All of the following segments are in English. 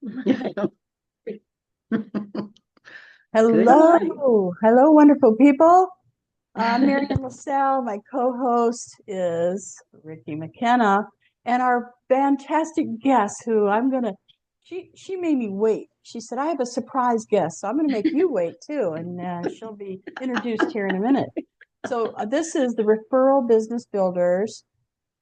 Good morning. Hello, wonderful people. I'm Marian LaSalle. My co-host is Ricki McKenna, and our fantastic guest, who she made me wait. She said, "I have a surprise guest, so I'm gonna make you wait too," and she'll be introduced here in a minute. So this is the Referral Business Builders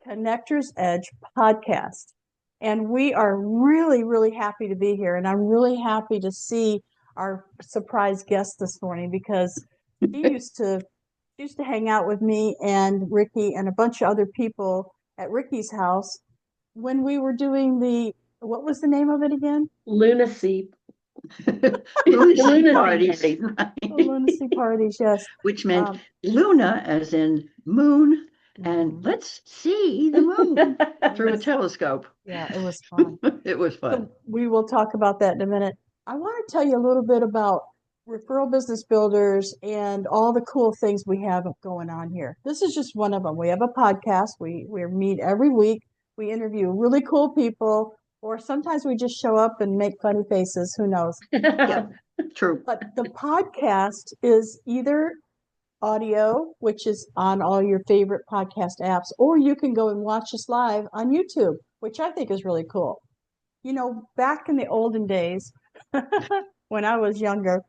Connectors Edge podcast. And we are really, really happy to be here. And I'm really happy to see our surprise guest this morning because she used to hang out with me and Ricki and a bunch of other people at Ricki's house when we were doing what was the name of it again? Lunacy. Lunacy parties. The lunacy parties, yes. Which meant Luna as in moon, and let's see the moon through a telescope. Yeah, it was fun. It was fun. So we will talk about that in a minute. I want to tell you a little bit about Referral Business Builders and all the cool things we have going on here. This is just one of them. We have a podcast. We meet every week. We interview really cool people, or sometimes we just show up and make funny faces. Who knows? Yeah, true. But the podcast is either audio, which is on all your favorite podcast apps, or you can go and watch us live on YouTube, which I think is really cool. You know, back in the olden days, when I was younger,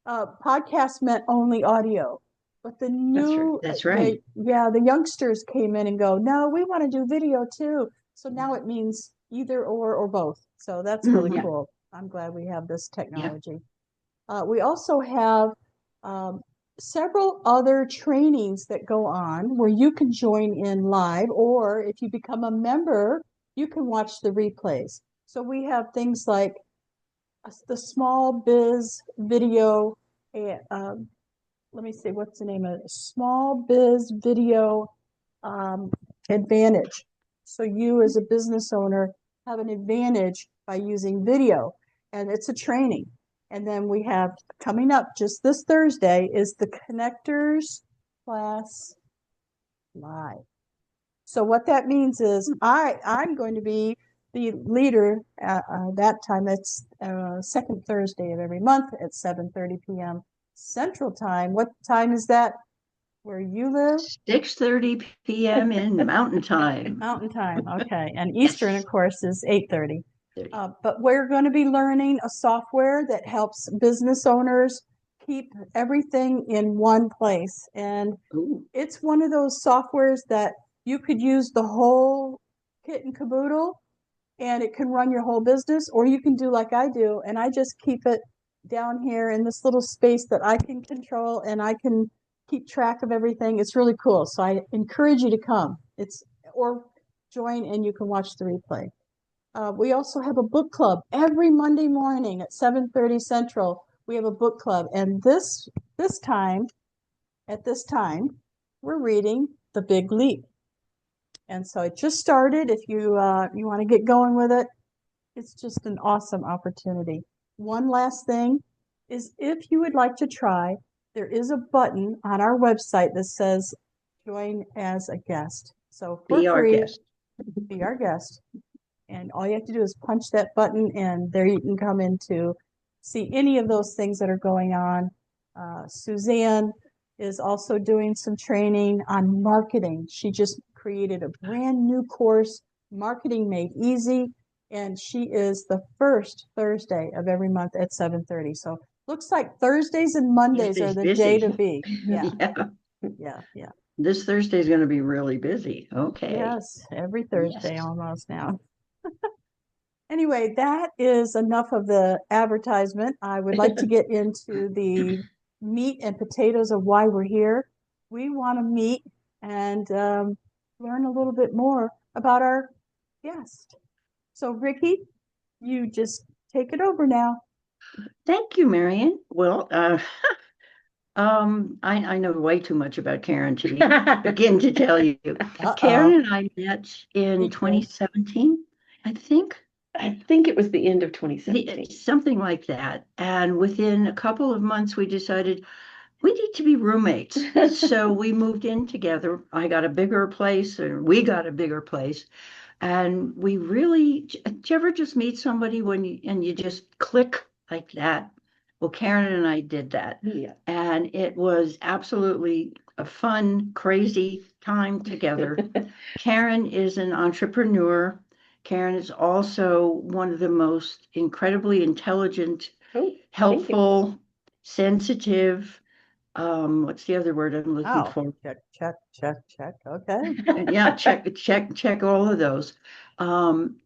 podcasts meant only audio. But the new, That's right. The youngsters came in and go, no, we want to do video too. So now it means either or both. So that's really cool. I'm glad we have this technology. We also have several other trainings that go on where you can join in live, or if you become a member, you can watch the replays. So we have things like the small biz video. Let me see, what's the name of it? Small biz video advantage. So you as a business owner have an advantage by using video, and it's a training. And then we have coming up just this Thursday is the Connectors class live. So what that means is I'm going to be the leader that time. It's second Thursday of every month at 7:30 p.m. Central Time. What time is that where you live? 6:30 p.m. in Mountain Time. Mountain Time, okay. And Eastern, of course, is 8:30. But we're going to be learning a software that helps business owners keep everything in one place. And it's one of those softwares that you could use the whole kit and caboodle and it can run your whole business, or you can do like I do, and I just keep it down here in this little space that I can control, and I can keep track of everything. It's really cool. So I encourage you to come. Or join and you can watch the replay. We also have a book club every Monday morning at 7:30 Central. We have a book club, and this time, we're reading The Big Leap. And so it just started. If you want to get going with it, it's just an awesome opportunity. One last thing is, if you would like to try, there is a button on our website that says join as a guest. So for Be our free, guest. be our guest. And all you have to do is punch that button, and there you can come in to see any of those things that are going on. Suzanne is also doing some training on marketing. She just created a brand new course, Marketing Made Easy, and she is the first Thursday of every month at 7:30. So looks like Thursdays and Mondays are the day to be. Yeah. This Thursday is going to be really busy. Okay. Yes, every Thursday almost now. Anyway, that is enough of the advertisement. I would like to get into the meat and potatoes of why we're here. We want to meet and learn a little bit more about our guest. So, Ricki, you just take it over now. Thank you, Marian. Well, I know way too much about Karen to begin to tell you. Karen and I met in 2017, I think. I think it was the end of 2017. Something like that. And within a couple of months, we decided we need to be roommates. So we moved in together. I got a bigger place, and we got a bigger place. And we really, did you ever just meet somebody and you just click like that? Well, Karen and I did that. Yeah. And it was absolutely a fun, crazy time together. Karen is an entrepreneur. Karen is also one of the most incredibly intelligent, Oh, thank you. helpful, sensitive. What's the other word I'm looking Wow. for? Check. Okay. Yeah, check all of those.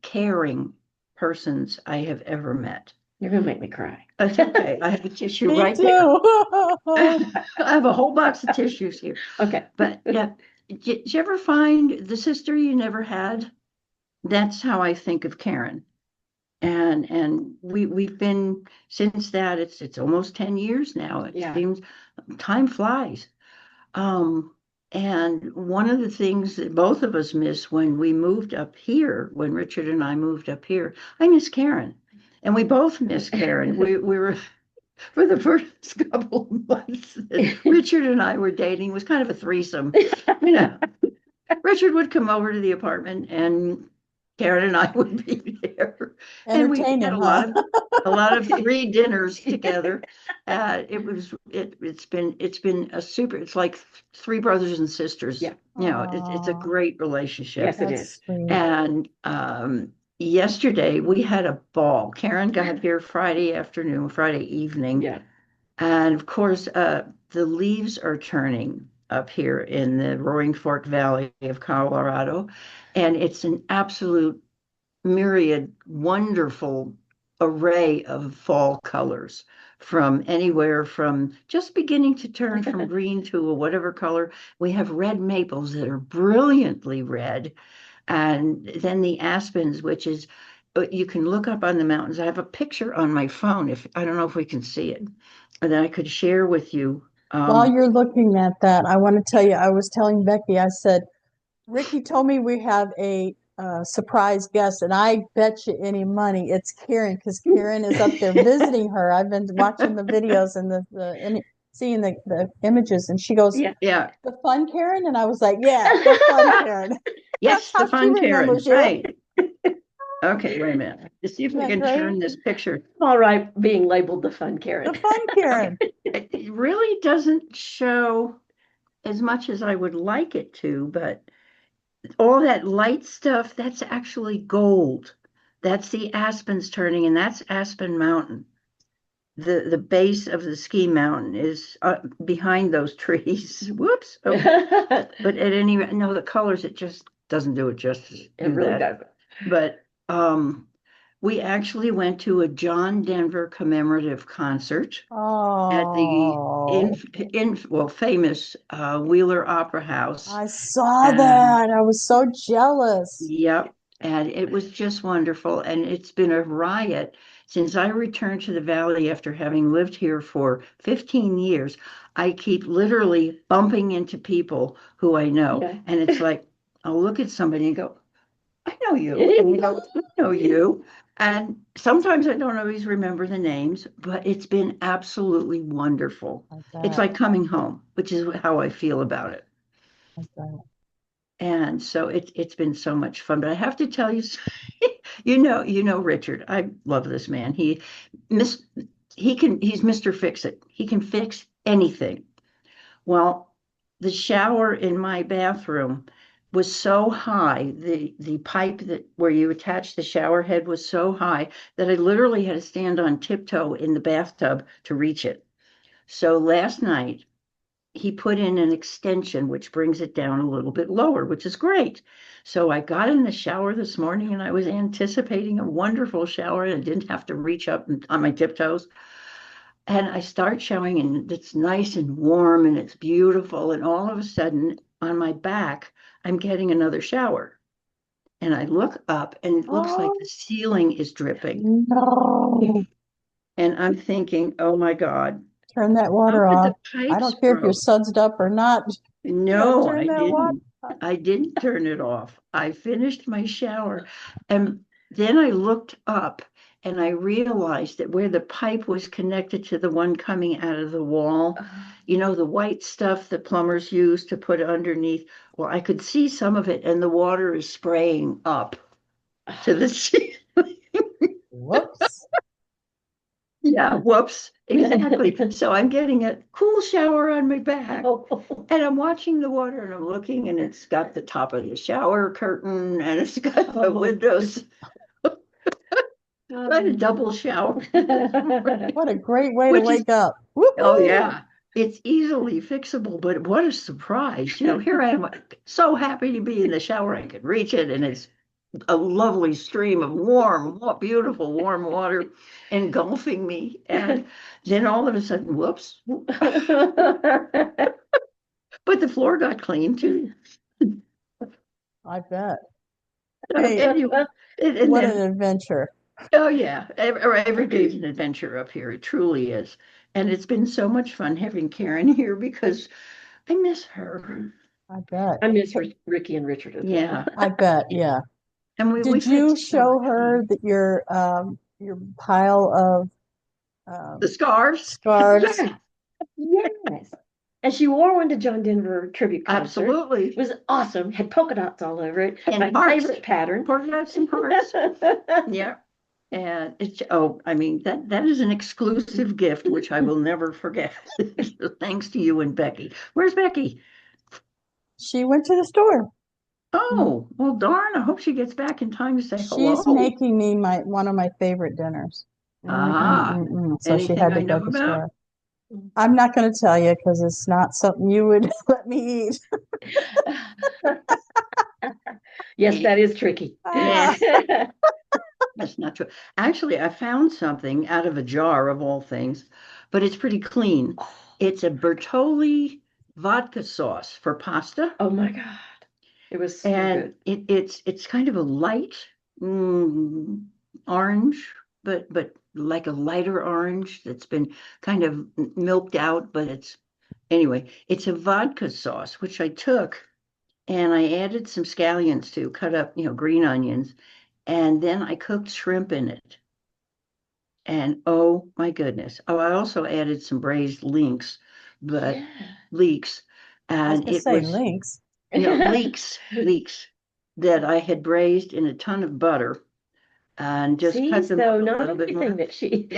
Caring persons I have ever met. You're gonna make me cry. That's okay. I have a tissue Me right too. there. I have a whole box of tissues here. Okay. But yeah, did you ever find the sister you never had? That's how I think of Karen. And we've been since that it's almost 10 years now. It Yeah. seems time flies. And one of the things that both of us miss when we moved up here, when Richard and I moved up here, I miss Karen. And we both miss Karen. We were for the first couple of months that Richard and I were dating was kind of a threesome. You know, Richard would come over to the apartment and Karen and I would be there. And we had Entertaining, huh? a lot of free dinners together. It's been a super, it's like three brothers and sisters. Yeah. You know, it's a Aw, great relationship. Yes, it that's is. sweet. And yesterday we had a ball. Karen got here Friday evening. Yeah. And of course, the leaves are turning up here in the Roaring Fork Valley of Colorado. And it's an absolute myriad, wonderful array of fall colors from anywhere from just beginning to turn from green to a whatever color. We have red maples that are brilliantly red. And then the aspens, which is, you can look up on the mountains. I have a picture on my phone. If I don't know if we can see it, that I could share with you. While you're looking at that, I want to tell you, I was telling Becky, I said, Ricki told me we have a surprise guest, and I bet you any money it's Karen, because Karen is up there visiting her. I've been watching the videos and seeing the images, and she goes, Yeah. Yeah. "The fun Karen," and I was like, "Yeah, the fun Karen." Yes, How the fun she Karen. remembers you. Right. Okay, wait a minute. Let's see if Isn't I that can great? turn this picture. All right, being labeled the fun Karen. The fun Karen. It really doesn't show as much as I would like it to, but all that light stuff, that's actually gold. That's the aspens turning, and that's Aspen Mountain. The base of the ski mountain is behind those trees. Whoops. Okay. But at any rate, no, the colors, it just doesn't do it justice. It really doesn't. But we actually went to a John Denver commemorative concert at the Oh, famous Wheeler Opera House. I saw And that. I was so jealous. yep, and it was just wonderful. And it's been a riot since I returned to the Valley after having lived here for 15 years. I keep literally bumping into people who I know. Yeah. And it's like, I'll look at somebody and go, I know you. And you go, I know you. And sometimes I don't always remember the names, but it's been absolutely wonderful. I It's bet. like coming home, which is how I feel about it. I bet. And so it's been so much fun. But I have to tell you, you know Richard. I love this man. Miss he's Mr. Fix It. He can fix anything. Well, the shower in my bathroom was so high, the pipe that where you attach the shower head was so high that I literally had to stand on tiptoe in the bathtub to reach it. So last night he put in an extension which brings it down a little bit lower, which is great. So I got in the shower this morning and I was anticipating a wonderful shower and I didn't have to reach up on my tiptoes. And I start showering and it's nice and warm and it's beautiful. And all of a sudden on my back, I'm getting another shower. And I look up and it looks like Oh, the ceiling is dripping. no. And I'm thinking, oh my God, Turn that how water could the off. I pipes don't care if you're broke? sudsed up or not. You gotta No, turn I that water didn't. off. I didn't turn it off. I finished my shower. And then I looked up and I realized that where the pipe was connected to the one coming out of the wall, you know, the white stuff that plumbers use to put underneath. Well, I could see some of it and the water is spraying up. to the ceiling. Whoops. Yeah, whoops, exactly. So I'm getting a cool shower on my back. Oh, And I'm watching the water and I'm looking and it's got the top of the shower curtain and it's got the windows. I had a double shower. What a great way to Which is, wake up. oh Woohoo! yeah, it's easily fixable, but what a surprise. Here I am, so happy to be in the shower. I could reach it and it's a lovely stream of warm, beautiful warm water engulfing me. And then all of a sudden, whoops. But the floor got clean too. I bet. Hey, Anyway, and what then, an adventure. oh yeah, every day's an adventure up here. It truly is. And it's been so much fun having Karen here because I miss her. I bet. I miss Ricki and Richard as well. Yeah. I bet. Yeah. And Did we've you had so show much her fun. that your pile of The scarves? scarves? Yeah, Yes. And she wore one to John Denver tribute concert. absolutely. It was awesome. Had polka dots all over it. And My hearts. favorite pattern. Polka dots and hearts. Yeah. And it's, I mean, that is an exclusive gift, which I will never forget. So thanks to you and Becky. Where's Becky? She went to the store. Oh, well, darn. I hope she gets back in time to say She's hello. making me one of my favorite dinners. Ah, So she anything had I to go know to the about? store. I'm not going to tell you because it's not something you would let me eat. Yes, that is tricky. Yeah. That's not true. Actually, I found something out of a jar of all things, but it's pretty clean. It's a Bertolli vodka sauce for pasta. Oh my God. It was so And good. it's kind of a light orange, but like a lighter orange that's been kind of milked out, but it's a vodka sauce, which I took and I added some scallions to cut up, green onions, and then I cooked shrimp in it. And oh my goodness. Oh, I also added some braised but Yeah. leeks, I was and going to it say was links. leeks that I had braised in a ton of butter and just See, cut them so up a not little bit everything more. that she.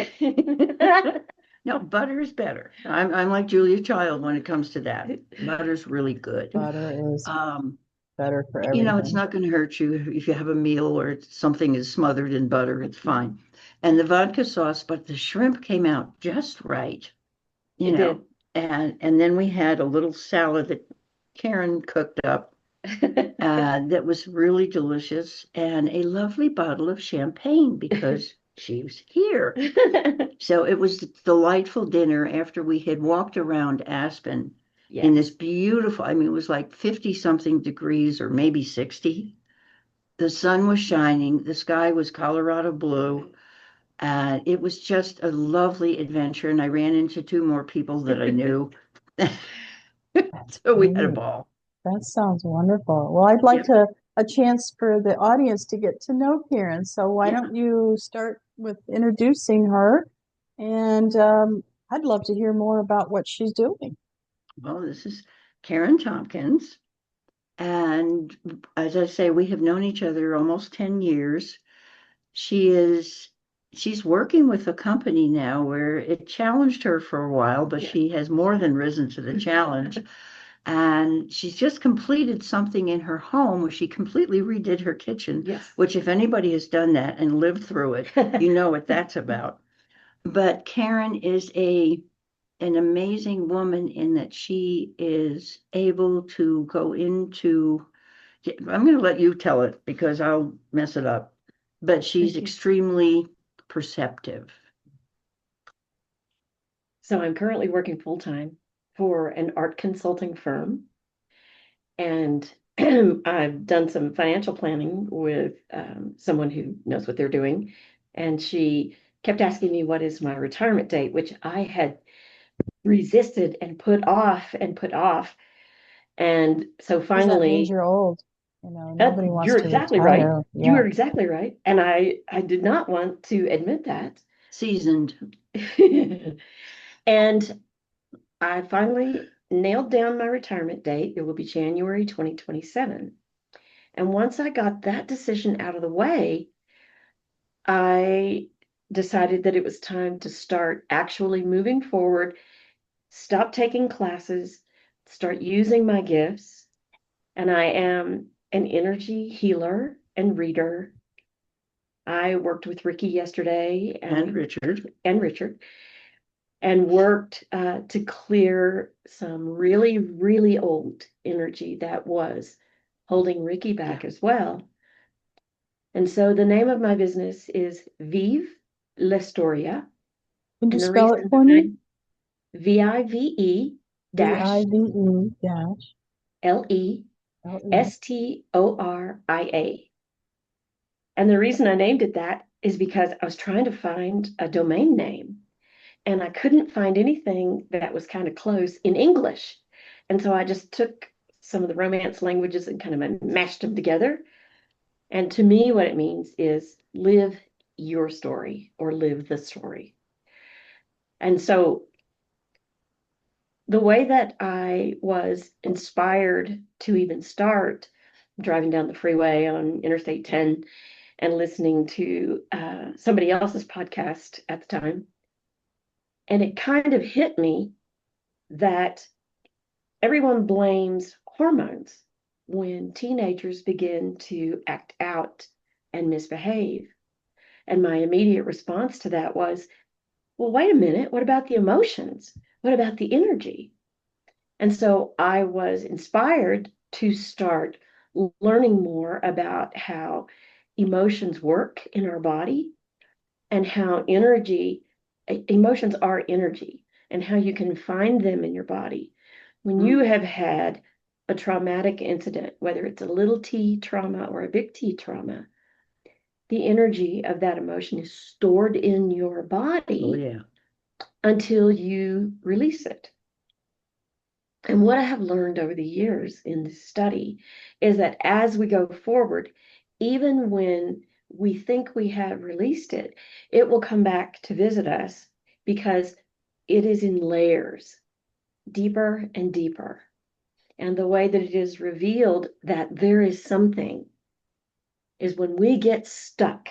No, butter is better. I'm like Julia Child when it comes to that. Butter's really good. Butter is Um, better for it's everything. not going to hurt you if you have a meal or something is smothered in butter, it's fine. And the vodka sauce, but the shrimp came out just right, It did. and then we had a little salad that Karen cooked up that was really delicious, and a lovely bottle of champagne because she was here. So it was a delightful dinner after we had walked around Aspen in this beautiful, I mean, it was like 50 something degrees or maybe 60. The sun was shining, the sky was Colorado blue, and it was just a lovely adventure. And I ran into two more people that I knew. So we had a Great. ball. That sounds wonderful. Well, I'd like a chance for the audience to get to know Karen. So why Yeah. don't you start with introducing her? And I'd love to hear more about what she's doing. Well, this is Karen Tompkins. And as I say, we have known each other almost 10 years. She's working with a company now where it challenged her for a while, but she has more than risen to the challenge. And she's just completed something in her home where she completely redid her kitchen, which if anybody has done that and lived through it, you know what that's about. But Karen is an amazing woman in that she is able to go into, I'm going to let you tell it because I'll mess it up, but she's extremely perceptive. So I'm currently working full time for an art consulting firm. And I've done some financial planning with someone who knows what they're doing. And she kept asking me, what is my retirement date, which I had resisted and put off and put off. And so Because that means finally, you're old. You know, nobody wants you're to exactly right. retire. You Yeah. are exactly right. And I did not want to admit that. Seasoned. And I finally nailed down my retirement date. It will be January 2027. And once I got that decision out of the way, I decided that it was time to start actually moving forward, stop taking classes, start using my gifts. And I am an energy healer and reader. I worked with Ricki yesterday And Richard. and worked to clear some really, really old energy that was holding Ricki back as well. And so the name of my business is Vive l'Historia. Can you And the spell it reason for that me? VIVE dash VIVE dash LE. LESTORIA. And the reason I named it that is because I was trying to find a domain name and I couldn't find anything that was kind of close in English. And so I just took some of the Romance languages and kind of mashed them together. And to me, what it means is live your story or live the story. And so the way that I was inspired to even start driving down the freeway on Interstate 10 and listening to somebody else's podcast at the time. And it kind of hit me that everyone blames hormones when teenagers begin to act out and misbehave. And my immediate response to that was, well, wait a minute, what about the emotions? What about the energy? And so I was inspired to start learning more about how emotions work in our body and how emotions are energy, and how you can find them in your body. When you have had a traumatic incident, whether it's a little t trauma or a big T trauma, the energy of that emotion is stored in your body until you release it. And what I have learned over the years in this study is that as we go forward, even when we think we have released it, it will come back to visit us because it is in layers, deeper and deeper. And the way that it is revealed that there is something is when we get stuck.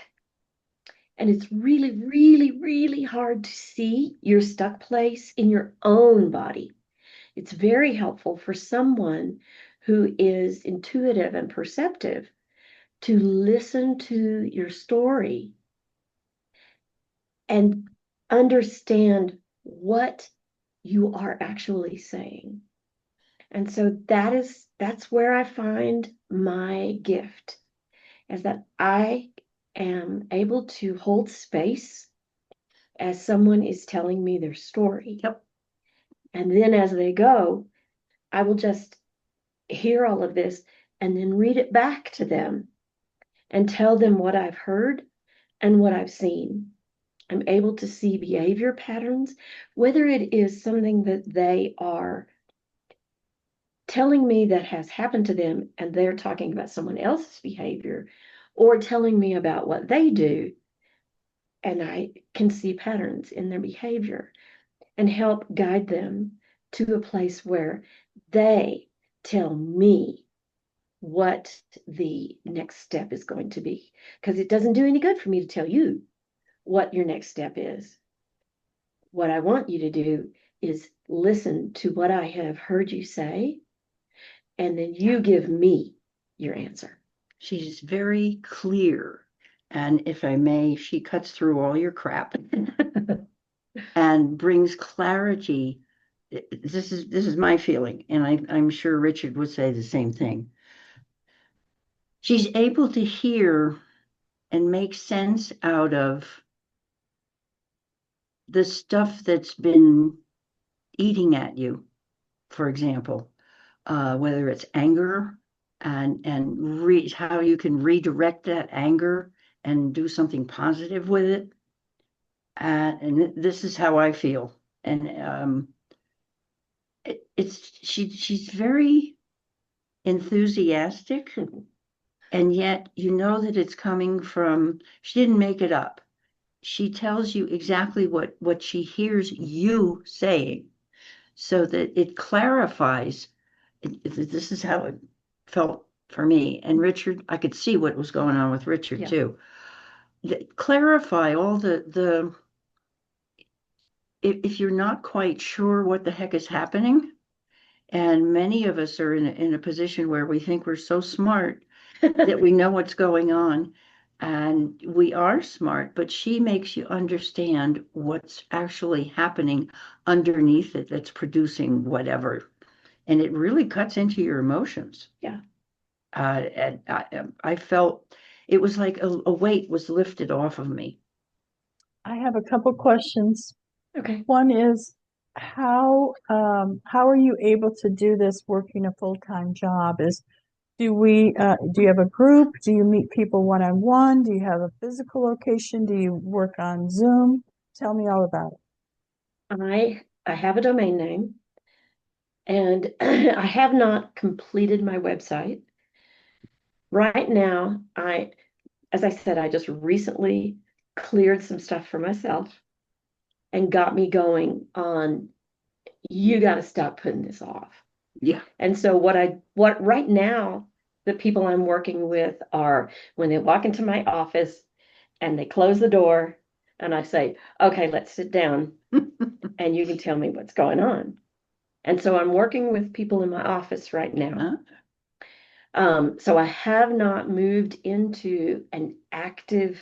And it's really, really, really hard to see your stuck place in your own body. It's very helpful for someone who is intuitive and perceptive to listen to your story and understand what you are actually saying. And so that's where I find my gift, is that I am able to hold space as someone is telling me their story. Yep. And then as they go, I will just hear all of this and then read it back to them and tell them what I've heard and what I've seen. I'm able to see behavior patterns, whether it is something that they are telling me that has happened to them and they're talking about someone else's behavior, or telling me about what they do, and I can see patterns in their behavior and help guide them to a place where they tell me what the next step is going to be. Because it doesn't do any good for me to tell you what your next step is. What I want you to do is listen to what I have heard you say, and then you give me your answer. She's very clear. And if I may, she cuts through all your crap and brings clarity. This is my feeling, and I'm sure Richard would say the same thing. She's able to hear and make sense out of the stuff that's been eating at you, for example, whether it's anger and how you can redirect that anger and do something positive with it. And this is how I feel. And she's very enthusiastic, and yet you know that it's coming from, she didn't make it up. She tells you exactly what she hears you saying, so that it clarifies. This is how it felt for me. And Richard, I could see what was going on with Richard Yeah. too. Clarify all if you're not quite sure what the heck is happening, and many of us are in a position where we think we're so smart that we know what's going on, and we are smart, but she makes you understand what's actually happening underneath it that's producing whatever. And it really cuts into your emotions. Yeah. And I felt it was like a weight was lifted off of me. I have a couple questions. Okay. One is how are you able to do this working a full-time job? Do you have a group? Do you meet people one-on-one? Do you have a physical location? Do you work on Zoom? Tell me all about it. I have a domain name, and I have not completed my website. Right now, as I said, I just recently cleared some stuff for myself and got me going on, you got to stop putting this off. Yeah. And so what right now, the people I'm working with are when they walk into my office and they close the door and I say, okay, let's sit down and you can tell me what's going on. And so I'm working with people in my office right now. So I have not moved into an active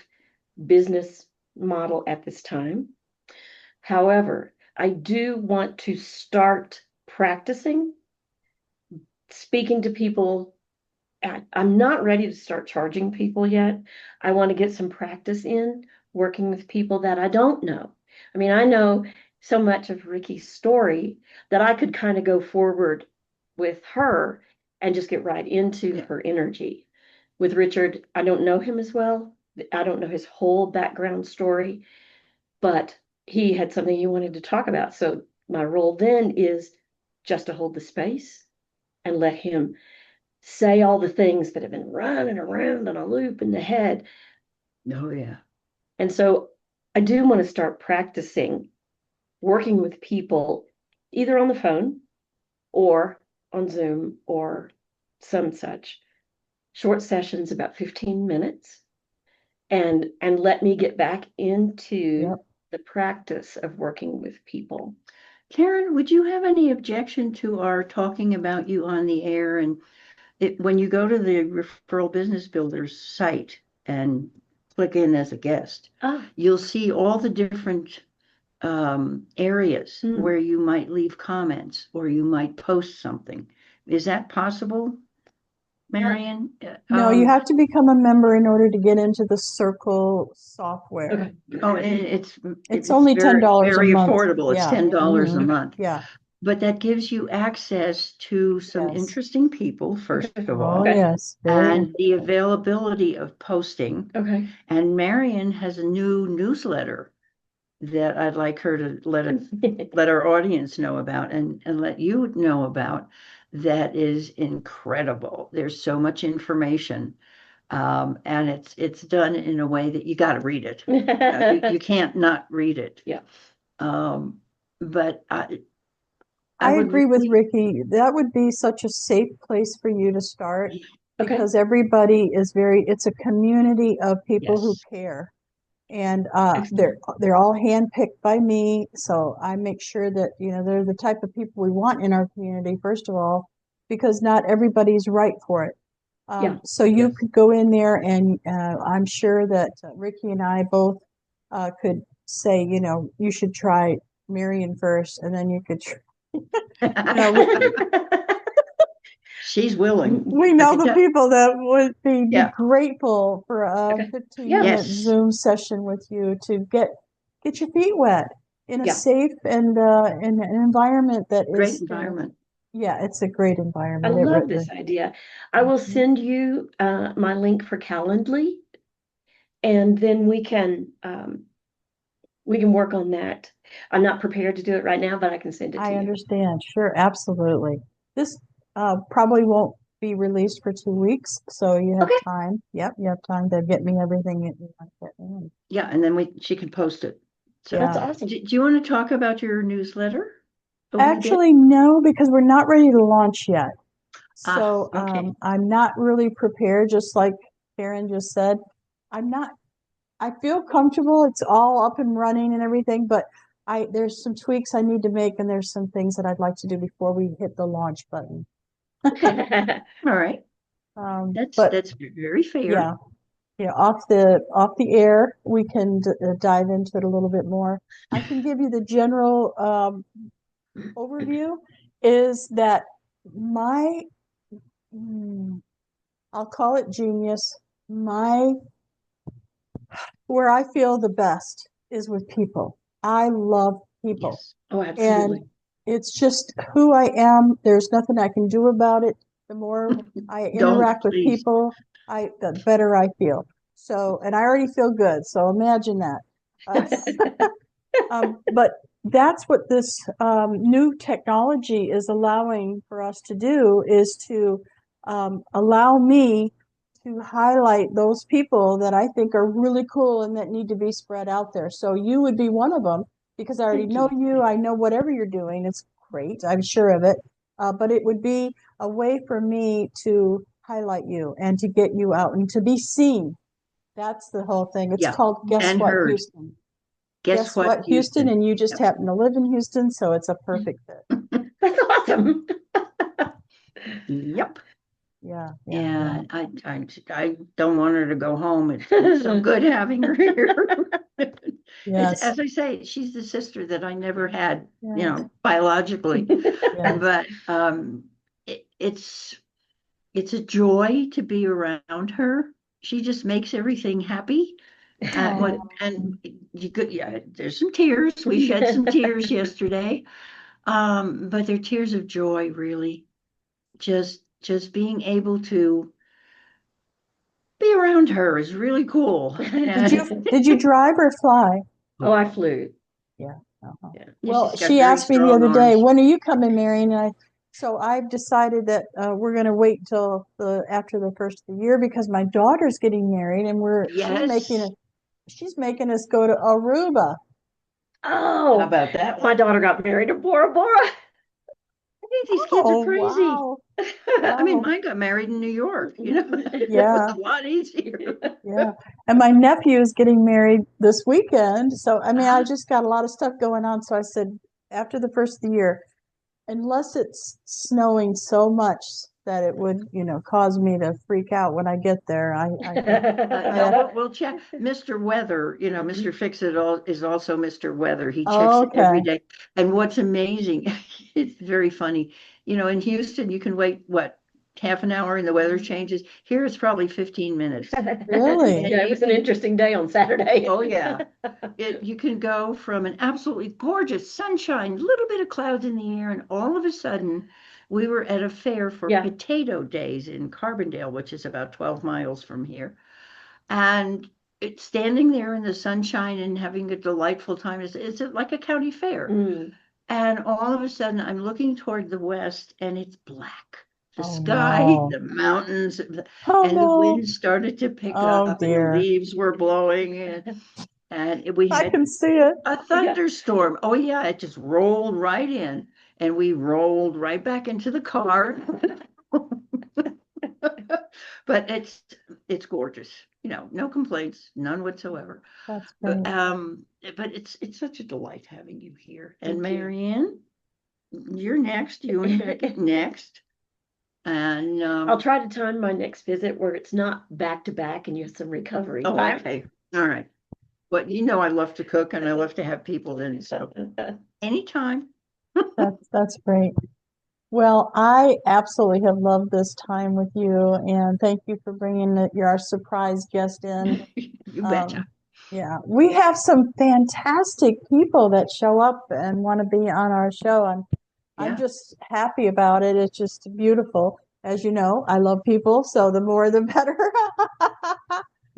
business model at this time. However, I do want to start practicing speaking to people. I'm not ready to start charging people yet. I want to get some practice in working with people that I don't know. I mean, I know so much of Ricki's story that I could kind of go forward with her and just get right into her energy. With Richard, I don't know him as well. I don't know his whole background story, but he had something he wanted to talk about. So my role then is just to hold the space and let him say all the things that have been running around on a loop in the head. Oh, yeah. And so I do want to start practicing working with people either on the phone or on Zoom or some such short sessions, about 15 minutes, and let me get back into the practice of working with people. Karen, would you have any objection to our talking about you on the air? And when you go to the Referral Business Builders site and click in as a guest, you'll see all the different areas where you might leave comments or you might post something. Is that possible, Marian? No, you have to become a member in order to get into the Circle software. Okay. Oh, and it's only $10 a month. Very affordable. It's Yeah. $10 a month. Yeah. But that gives you access to some interesting people, first of all. Oh, yes. And the availability of posting. Okay. And Marian has a new newsletter that I'd like her to let our audience know about and let you know about. That is incredible. There's so much information. And it's done in a way that you got to read it. You can't not read it. Yeah. But I agree with Ricki. That would be such a safe place for you to start because everybody is it's a community of people who care. And they're all handpicked by me. So I make sure that, they're the type of people we want in our community, first of all, because not everybody's right for it. So you could go in there and I'm sure that Ricki and I both could say, you should try Marian first and then you could try. She's willing. We know the people that would be grateful for a 15-minute Zoom session with you to get your feet wet in a safe and in an environment that great is environment. Yeah, it's a great environment. I love this idea. I will send you my link for Calendly, and then we can work on that. I'm not prepared to do it right now, but I can send it to you. I understand. Sure, absolutely. This probably won't be released for 2 weeks, so you have time. Yep, you have time to get me everything that you want to get in. Yeah, and then she can post it. So that's awesome. Do you want to talk about your newsletter? Actually, no, because we're not ready to launch yet. So Okay. I'm not really prepared, just like Karen just said. I feel comfortable. It's all up and running and everything, but there's some tweaks I need to make, and there's some things that I'd like to do before we hit the launch button. All right. But That's very fair. yeah, off the air, we can dive into it a little bit more. I can give you the general overview. Is that my I'll call it genius. My Where I feel the best is with people. I love people. Yes. Oh, And absolutely. it's just who I am. There's nothing I can do about it. The more I Don't, interact with please. people, the better I feel. So, and I already feel good. So imagine that. But that's what this new technology is allowing for us to do, is to allow me to highlight those people that I think are really cool and that need to be spread out there. So you would be one of them, because I already Thank know you. you. I know whatever you're doing. It's great. I'm sure of it. But it would be a way for me to highlight you and to get you out and to be seen. That's the whole thing. It's Yeah. called Guess And What, heard. Houston. Guess Guess what, What, Houston, Houston? and you just Yep. happen to live in Houston, so it's a perfect fit. That's awesome. Yep. Yeah. And I don't want her to go home. It's so good having her here. It's, Yes. as I say, she's the sister that I never had, Yeah. biologically. Yeah. But it's a joy to be around her. She just makes everything happy. And you could, yeah, there's some tears. We shed some tears yesterday. But they're tears of joy, really. Just being able to be around her is really cool. Did you drive or fly? Oh, I flew. Yeah. Uh-huh. Yeah. Well, She's got she very asked me the strong other day, arms. when are you coming, Marian? So I've decided that we're going to wait until after the first of the year, because my daughter's getting married, and Yes. she's making us go to Aruba. How Oh, about that my one? daughter got married in Bora Bora. I think these kids are Oh, crazy. wow. I mean, Wow. mine got married in New York, it was Yeah. a lot easier. Yeah. And my nephew is getting married this weekend. So, I mean, I just got a lot of stuff going on. So I said, after the first of the year, unless it's snowing so much that it would, cause me to freak out when I get there, I think, No, we'll check. Mr. Weather, Mr. Fix It All is also Mr. Weather. He checks it every okay. day. And what's amazing, it's very funny. In Houston, you can wait, what, half an hour and the weather changes. Here it's probably 15 minutes. Really? Yeah, it was an interesting day on Saturday. Oh, yeah. You can go from an absolutely gorgeous sunshine, little bit of clouds in the air, and all of a sudden, we were at a fair for Yeah. Potato Days in Carbondale, which is about 12 miles from here. And it's standing there in the sunshine and having a delightful time. It's like a county fair. Mm. And all of a sudden, I'm looking toward the west, and it's black. The Oh, sky, no. the mountains, Oh, and the no. wind started to pick Oh, up, and the dear. leaves were blowing, and we I had can see it. a Yeah. thunderstorm. Oh, yeah, it just rolled right in, and we rolled right back into the car. But it's gorgeous. No complaints, none whatsoever. That's But great. it's such a delight having you here. And Thank you. Marianne, you're next. You and Beckett next. And I'll try to time my next visit where it's not back to back and you have some recovery time. okay, all right. But I love to cook and I love to have people in. So anytime. That's great. Well, I absolutely have loved this time with you, and thank you for bringing your surprise guest in. You betcha. Yeah, we have some fantastic people that show up and want to be on our show. I'm Yeah. just happy about it. It's just beautiful. As you know, I love people, so the more the better.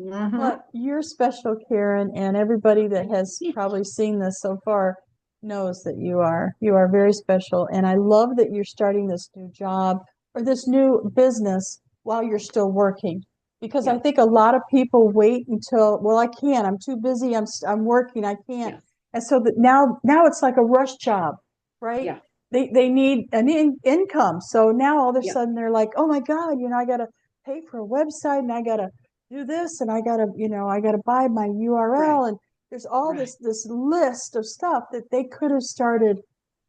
Mhm. But you're special, Karen, and everybody that has probably seen this so far knows that you are very special. And I love that you're starting this new job or this new business while you're still working. Because I Yeah. think a lot of people wait until, well, I can't. I'm too busy. I'm working. I can't. Yeah. And so that now it's like a rush job, right? Yeah. they need an income. So now all of a Yeah. sudden they're like, oh my God, I got to pay for a website and I got to do this and I got to, I got to buy my URL. Right. And there's all Right. this list of stuff that they could have started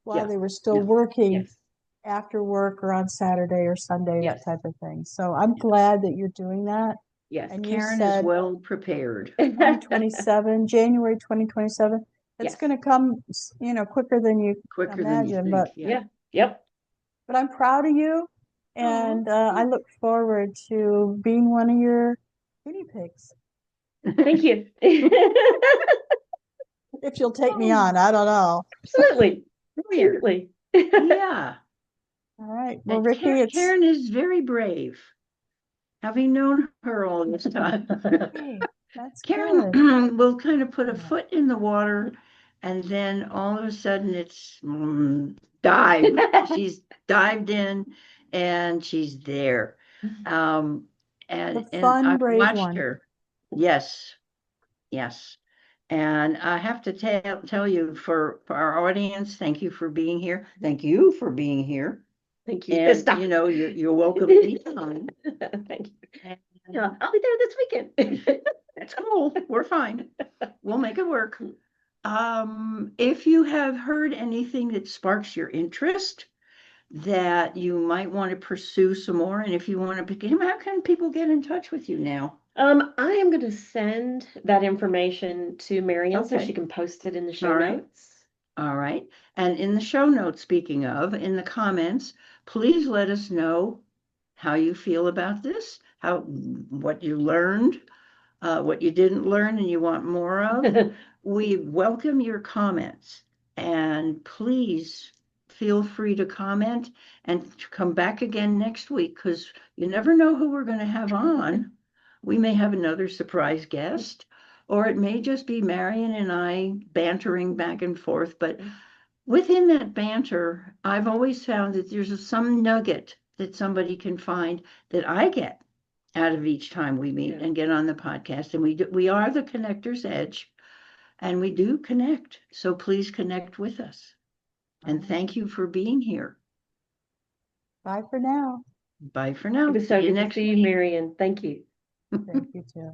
while Yeah. they were still Yeah. working Yes. after work or on Saturday or Sunday, Yes. type of thing. So I'm glad that you're doing that. Yes. And you Karen is said well prepared. 2027, January 2027. It's Yes. going to come, quicker than you Quicker than you imagine, think. but Yeah. Yep. I'm proud of you, Aw, and I look forward to being one of your guinea pigs. thank you. If you'll take me Oh, on, I don't know. Absolutely. Here. Absolutely. Yeah. All right. Well, And Ricki, Karen, it's Karen is very brave, having known her all this time. hey, that's good. Karen will kind of put a Yeah. foot in the water, and then all of a sudden it's dive. She's dived in, and she's there. Um, The and fun, I've brave watched one. her. Yes, yes. And I have to tell you, for our audience, thank you for being here. Thank you for being here. Thank you. And Stop. you're welcome anytime. Thank you. And Yeah, I'll be there this weekend. that's cool. We're fine. We'll make it work. If you have heard anything that sparks your interest, that you might want to pursue some more, and if you want to begin, how can people get in touch with you now? I am going to send that information to Marian so Okay. she can post it in the show All right. notes. All right. And in the show notes, speaking of, in the comments, please let us know how you feel about this, what you learned, what you didn't learn and you want more of. We welcome your comments, and please feel free to comment and to come back again next week, because you never know who we're going to have on. We may have another surprise guest, or it may just be Marian and I bantering back and forth. But within that banter, I've always found that there's some nugget that somebody can find that I get out of each time we meet Yeah. and get on the podcast. And we are the Connector's Edge, and we do connect. So please connect with us. And thank you for being here. Bye for now. Bye for It now. was so See you good to next see you, week. Marian. Thank you. Thank you too.